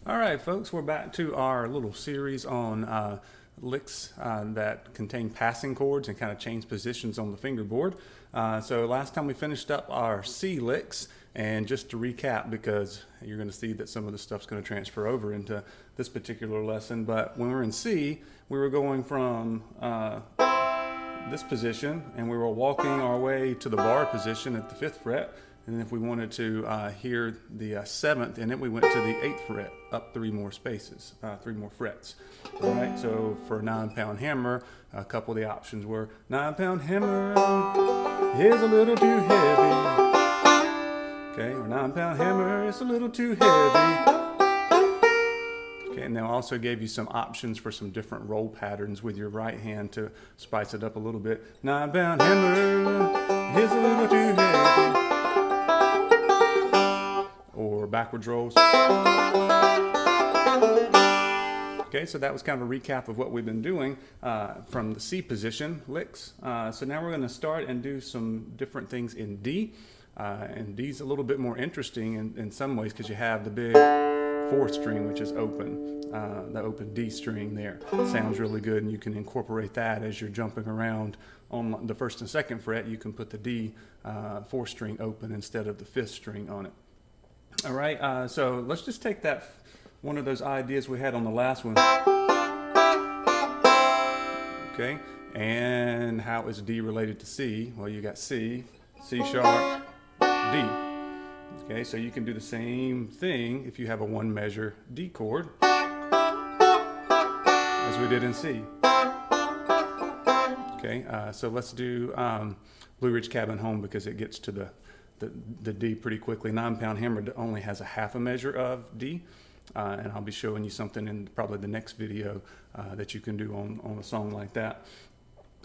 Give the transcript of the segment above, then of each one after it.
All right, folks, we're back to our little series on licks that contain passing chords and kind of change positions on the fingerboard. So last time we finished up our C licks, and just to recap, because you're going to see that some of the stuff's going to transfer over into this particular lesson, but when we're in C, we were going from this position, and we were walking our way to the bar position at the 5th fret. And if we wanted to hear the 7th in it, we went to the 8th fret, up 3 more spaces, 3 more frets. All right, so for a 9-pound hammer, a couple of the options were 9-pound hammer is a little too heavy. Okay, or 9-pound hammer is a little too heavy. Okay, and they also gave you some options for some different roll patterns with your right hand to spice it up a little bit. 9-pound hammer is a little too heavy. Or backwards rolls. Okay, so that was kind of a recap of what we've been doing from the C position licks. So now we're going to start and do some different things in D. And D's a little bit more interesting in some ways because you have the big 4th string, which is open, the open D string there. Sounds really good, and you can incorporate that as you're jumping around on the 1st and 2nd fret. You can put the D 4th string open instead of the 5th string on it. All right, so let's just take that one of those ideas we had on the last one. Okay, and how is D related to C? Well, you got C, C sharp, D. Okay, so you can do the same thing if you have a 1 measure D chord as we did in C. Okay, so let's do Blue Ridge Cabin Home because it gets to the D pretty quickly. 9-pound hammer only has a half a measure of D, and I'll be showing you something in probably the next video that you can do on a song like that.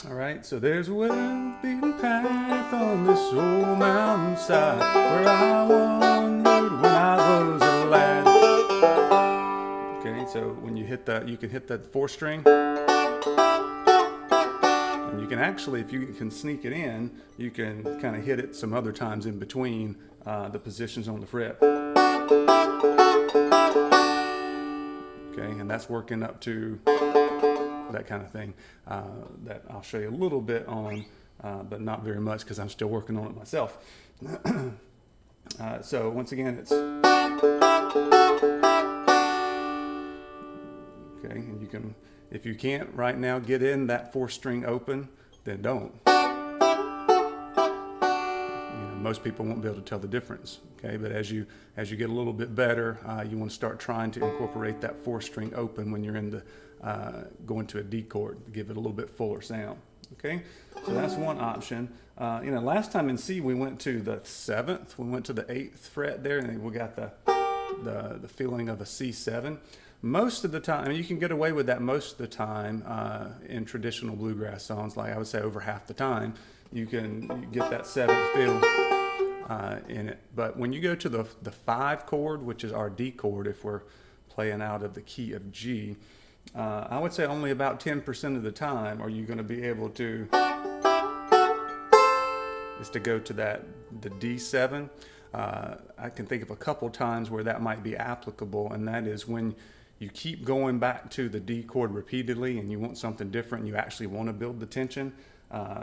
All right, so there's a well-beaten path on this old mountainside where I wandered when I was a lad. Okay, so when you hit that, you can hit that 4th string. And you can actually, if you can sneak it in, you can kind of hit it some other times in between the positions on the fret. Okay, and that's working up to that kind of thing that I'll show you a little bit on, but not very much because I'm still working on it myself. So once again, it's okay, and you can, if you can't right now get in that 4th string open, then don't. Most people won't be able to tell the difference. Okay, but as you get a little bit better, you want to start trying to incorporate that 4th string open when you're in the going to a D chord to give it a little bit fuller sound. Okay, so that's one option. Last time in C we went to the 7th, we went to the 8th fret there, and we got the feeling of a C7. Most of the time, you can get away with that most of the time in traditional bluegrass songs. Like I would say, over half the time, you get that 7th feel in it. But when you go to the 5 chord, which is our D chord, if we're playing out of the key of G, I would say only about 10% of the time are you going to be able to go to the D7. I can think of a couple times where that might be applicable, and that is when you keep going back to the D chord repeatedly and you want something different, and you actually want to build the tension.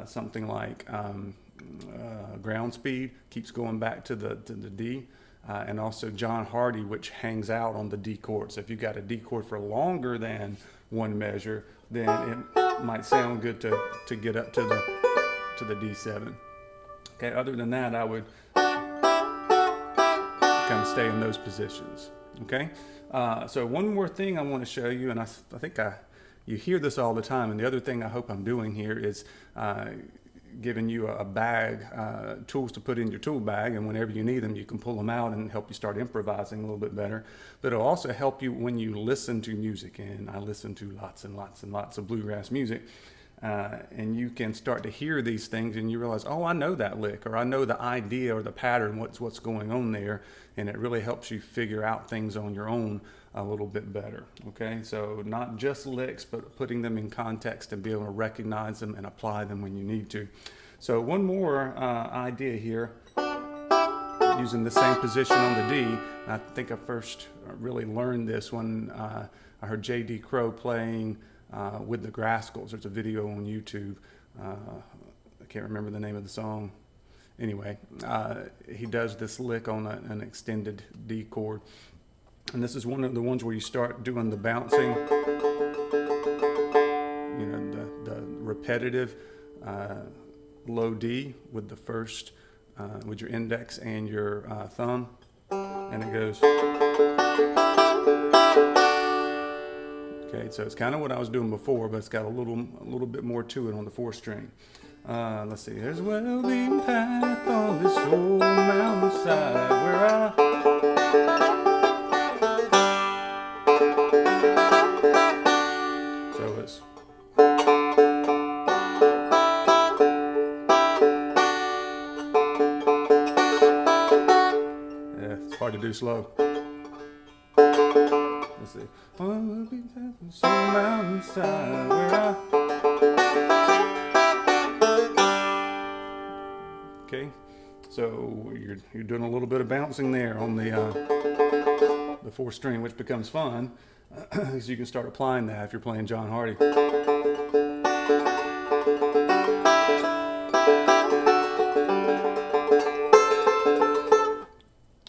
Something like Ground Speed keeps going back to the D, and also John Hardy, which hangs out on the D chord. So if you've got a D chord for longer than 1 measure, then it might sound good to get up to the D7. Okay, other than that, I would kind of stay in those positions. Okay, so one more thing I want to show you, and I think you hear this all the time, and the other thing I hope I'm doing here is giving you a bag, tools to put in your tool bag, and whenever you need them, you can pull them out and help you start improvising a little bit better. But it'll also help you when you listen to music, and I listen to lots and lots and lots of bluegrass music. And you can start to hear these things and you realize, oh, I know that lick, or I know the idea or the pattern, what's going on there, and it really helps you figure out things on your own a little bit better. Okay, so not just licks, but putting them in context and be able to recognize them and apply them when you need to. So one more idea here using the same position on the D. I think I first really learned this when I heard J.D. Crowe playing with the Grascals. There's a video on YouTube. I can't remember the name of the song. Anyway, he does this lick on an extended D chord. And this is one of the ones where you start doing the bouncing, you know, the repetitive low D with the first, with your index and your thumb, and it goes. Okay, so it's kind of what I was doing before, but it's got a little bit more to it on the 4th string. Let's see. There's a well-beaten path on this old mountainside where I. So it's. Yeah, it's hard to do slow. Let's see. Well-beaten path on this old mountainside where I. Okay, so you're doing a little bit of bouncing there on the 4th string, which becomes fun, because you can start applying that if you're playing John Hardy.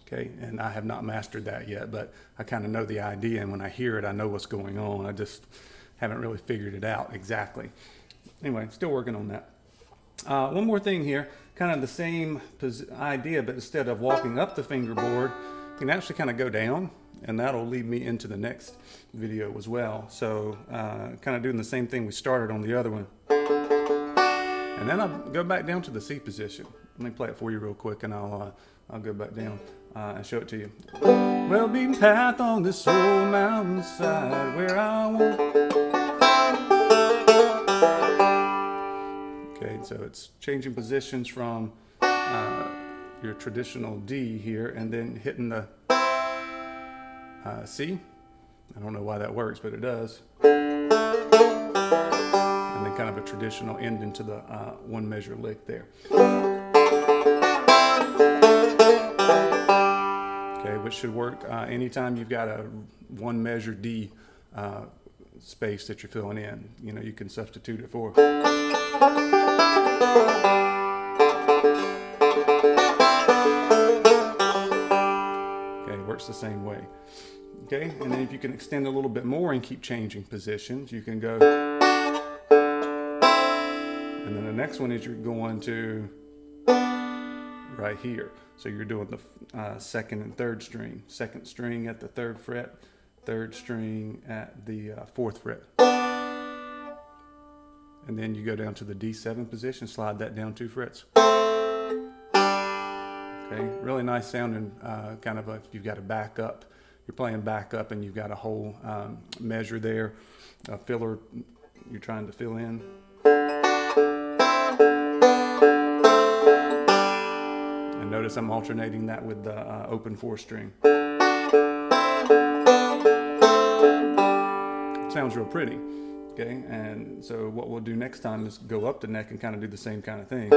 Okay, and I have not mastered that yet, but I kind of know the idea, and when I hear it, I know what's going on. I just haven't really figured it out exactly. Anyway, still working on that. One more thing here, kind of the same idea, but instead of walking up the fingerboard, you can actually kind of go down, and that'll lead me into the next video as well. So kind of doing the same thing we started on the other one. And then I'll go back down to the C position. Let me play it for you real quick, and I'll go back down and show it to you. Well-beaten path on this old mountainside where I want. Okay, so it's changing positions from your traditional D here, and then hitting the C. I don't know why that works, but it does. And then kind of a traditional end into the 1 measure lick there. Okay, which should work anytime you've got a 1 measure D space that you're filling in. You know, you can substitute it for. Okay, works the same way. Okay, and then if you can extend a little bit more and keep changing positions, you can go. And then the next one is you're going to right here. So you're doing the 2nd and 3rd string. 2nd string at the 3rd fret, 3rd string at the 4th fret. And then you go down to the D7 position, slide that down 2 frets. Okay, really nice sounding, kind of if you've got a backup, you're playing backup and you've got a whole measure there, a filler you're trying to fill in. And notice I'm alternating that with the open 4th string. It sounds real pretty. Okay, and so what we'll do next time is go up the neck and kind of do the same kind of thing.